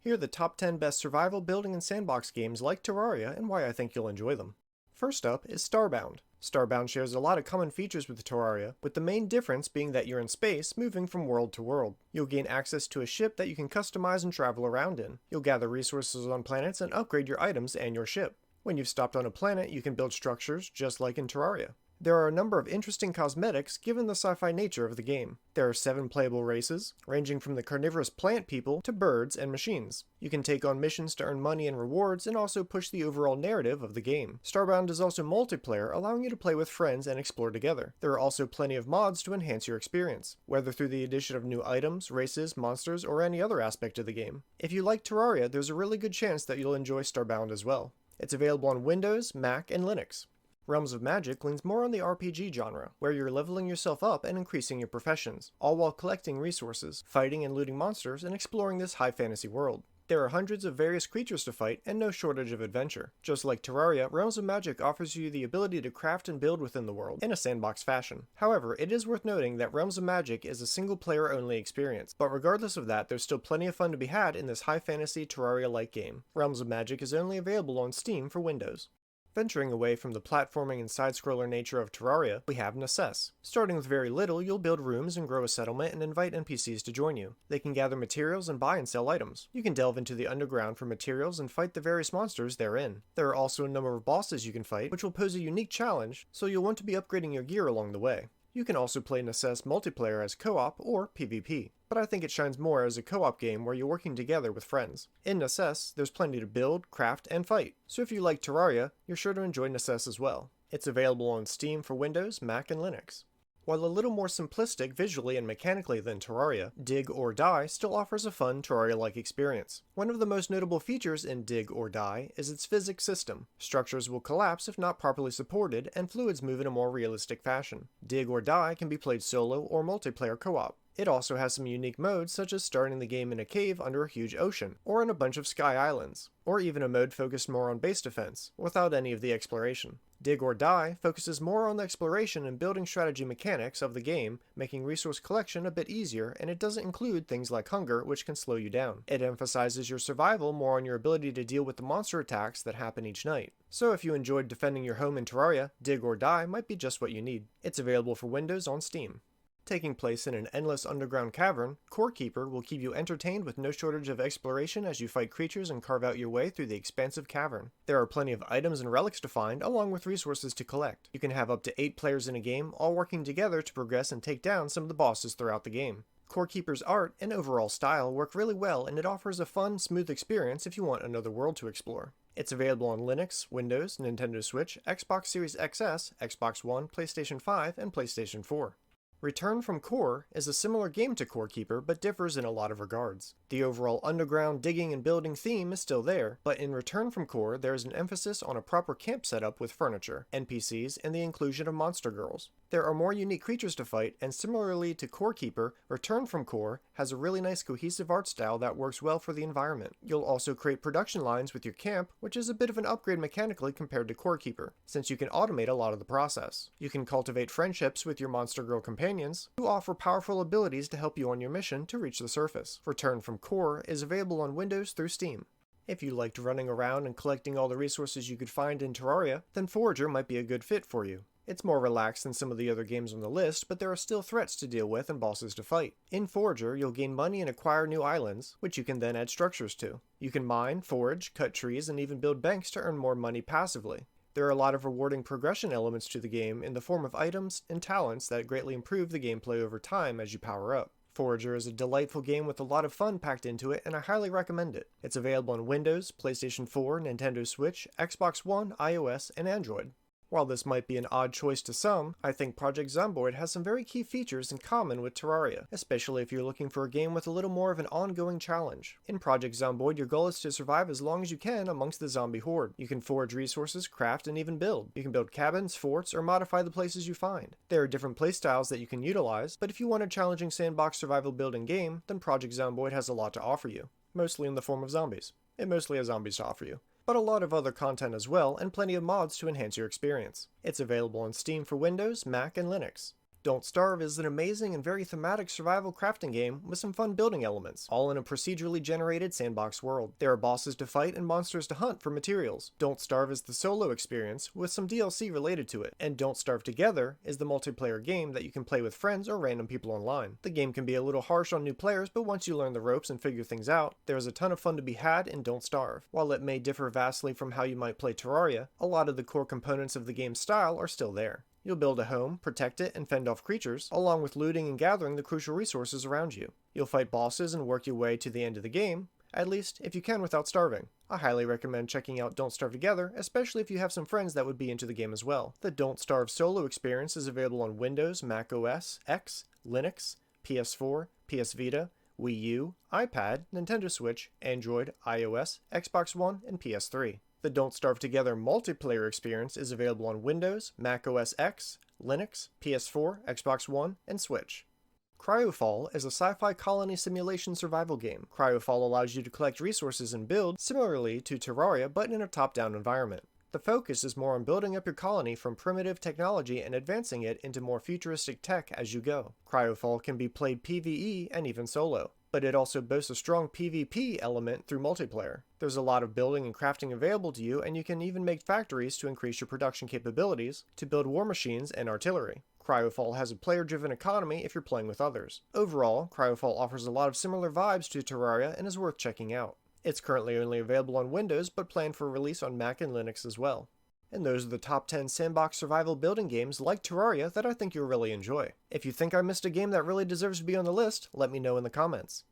Here are the top 10 best survival, building, and sandbox games like Terraria and why I think you'll enjoy them. First up is Starbound. Starbound shares a lot of common features with Terraria, with the main difference being that you're in space, moving from world to world. You'll gain access to a ship that you can customize and travel around in. You'll gather resources on planets and upgrade your items and your ship. When you've stopped on a planet, you can build structures just like in Terraria. There are a number of interesting cosmetics given the sci-fi nature of the game. There are 7 playable races, ranging from the carnivorous plant people to birds and machines. You can take on missions to earn money and rewards and also push the overall narrative of the game. Starbound is also multiplayer, allowing you to play with friends and explore together. There are also plenty of mods to enhance your experience, whether through the addition of new items, races, monsters, or any other aspect of the game. If you like Terraria, there's a really good chance that you'll enjoy Starbound as well. It's available on Windows, Mac, and Linux. Realms of Magic leans more on the RPG genre, where you're leveling yourself up and increasing your professions, all while collecting resources, fighting and looting monsters, and exploring this high fantasy world. There are hundreds of various creatures to fight and no shortage of adventure. Just like Terraria, Realms of Magic offers you the ability to craft and build within the world in a sandbox fashion. However, it is worth noting that Realms of Magic is a single player only experience, but regardless of that, there's still plenty of fun to be had in this high fantasy Terraria-like game. Realms of Magic is only available on Steam for Windows. Venturing away from the platforming and side-scroller nature of Terraria, we have Necesse. Starting with very little, you'll build rooms and grow a settlement and invite NPCs to join you. They can gather materials and buy and sell items. You can delve into the underground for materials and fight the various monsters therein. There are also a number of bosses you can fight, which will pose a unique challenge, so you'll want to be upgrading your gear along the way. You can also play Necesse multiplayer as co-op or PvP, but I think it shines more as a co-op game where you're working together with friends. In Necesse, there's plenty to build, craft, and fight, so if you like Terraria, you're sure to enjoy Necesse as well. It's available on Steam for Windows, Mac, and Linux. While a little more simplistic visually and mechanically than Terraria, Dig or Die still offers a fun Terraria-like experience. One of the most notable features in Dig or Die is its physics system. Structures will collapse if not properly supported, and fluids move in a more realistic fashion. Dig or Die can be played solo or multiplayer co-op. It also has some unique modes such as starting the game in a cave under a huge ocean, or in a bunch of sky islands, or even a mode focused more on base defense, without any of the exploration. Dig or Die focuses more on the exploration and building strategy mechanics of the game, making resource collection a bit easier, and it doesn't include things like hunger, which can slow you down. It emphasizes your survival more on your ability to deal with the monster attacks that happen each night. So if you enjoyed defending your home in Terraria, Dig or Die might be just what you need. It's available for Windows on Steam. Taking place in an endless underground cavern, Core Keeper will keep you entertained with no shortage of exploration as you fight creatures and carve out your way through the expansive cavern. There are plenty of items and relics to find, along with resources to collect. You can have up to 8 players in a game, all working together to progress and take down some of the bosses throughout the game. Core Keeper's art and overall style work really well, and it offers a fun, smooth experience if you want another world to explore. It's available on Linux, Windows, Nintendo Switch, Xbox Series XS, Xbox One, PlayStation 5, and PlayStation 4. Return from Core is a similar game to Core Keeper, but differs in a lot of regards. The overall underground digging and building theme is still there, but in Return from Core there is an emphasis on a proper camp setup with furniture, NPCs, and the inclusion of monster girls. There are more unique creatures to fight, and similarly to Core Keeper, Return from Core has a really nice cohesive art style that works well for the environment. You'll also create production lines with your camp, which is a bit of an upgrade mechanically compared to Core Keeper, since you can automate a lot of the process. You can cultivate friendships with your monster girl companions, who offer powerful abilities to help you on your mission to reach the surface. Return from Core is available on Windows through Steam. If you liked running around and collecting all the resources you could find in Terraria, then Forager might be a good fit for you. It's more relaxed than some of the other games on the list, but there are still threats to deal with and bosses to fight. In Forager, you'll gain money and acquire new islands, which you can then add structures to. You can mine, forage, cut trees, and even build banks to earn more money passively. There are a lot of rewarding progression elements to the game in the form of items and talents that greatly improve the gameplay over time as you power up. Forager is a delightful game with a lot of fun packed into it, and I highly recommend it. It's available on Windows, PlayStation 4, Nintendo Switch, Xbox One, iOS, and Android. While this might be an odd choice to some, I think Project Zomboid has some very key features in common with Terraria, especially if you're looking for a game with a little more of an ongoing challenge. In Project Zomboid, your goal is to survive as long as you can amongst the zombie horde. You can forage resources, craft, and even build. You can build cabins, forts, or modify the places you find. There are different playstyles that you can utilize, but if you want a challenging sandbox survival building game, then Project Zomboid has a lot to offer you, mostly in the form of zombies. It mostly has zombies to offer you, but a lot of other content as well, and plenty of mods to enhance your experience. It's available on Steam for Windows, Mac, and Linux. Don't Starve is an amazing and very thematic survival crafting game with some fun building elements, all in a procedurally generated sandbox world. There are bosses to fight and monsters to hunt for materials. Don't Starve is the solo experience with some DLC related to it, and Don't Starve Together is the multiplayer game that you can play with friends or random people online. The game can be a little harsh on new players, but once you learn the ropes and figure things out, there is a ton of fun to be had in Don't Starve. While it may differ vastly from how you might play Terraria, a lot of the core components of the game's style are still there. You'll build a home, protect it, and fend off creatures, along with looting and gathering the crucial resources around you. You'll fight bosses and work your way to the end of the game, at least if you can without starving. I highly recommend checking out Don't Starve Together, especially if you have some friends that would be into the game as well. The Don't Starve solo experience is available on Windows, Mac OS, X, Linux, PS4, PS Vita, Wii U, iPad, Nintendo Switch, Android, iOS, Xbox One, and PS3. The Don't Starve Together multiplayer experience is available on Windows, Mac OS X, Linux, PS4, Xbox One, and Switch. Cryofall is a sci-fi colony simulation survival game. Cryofall allows you to collect resources and build similarly to Terraria, but in a top-down environment. The focus is more on building up your colony from primitive technology and advancing it into more futuristic tech as you go. Cryofall can be played PvE and even solo, but it also boasts a strong PvP element through multiplayer. There's a lot of building and crafting available to you, and you can even make factories to increase your production capabilities to build war machines and artillery. Cryofall has a player-driven economy if you're playing with others. Overall, Cryofall offers a lot of similar vibes to Terraria and is worth checking out. It's currently only available on Windows, but planned for release on Mac and Linux as well. And those are the top 10 sandbox survival building games like Terraria that I think you'll really enjoy. If you think I missed a game that really deserves to be on the list, let me know in the comments.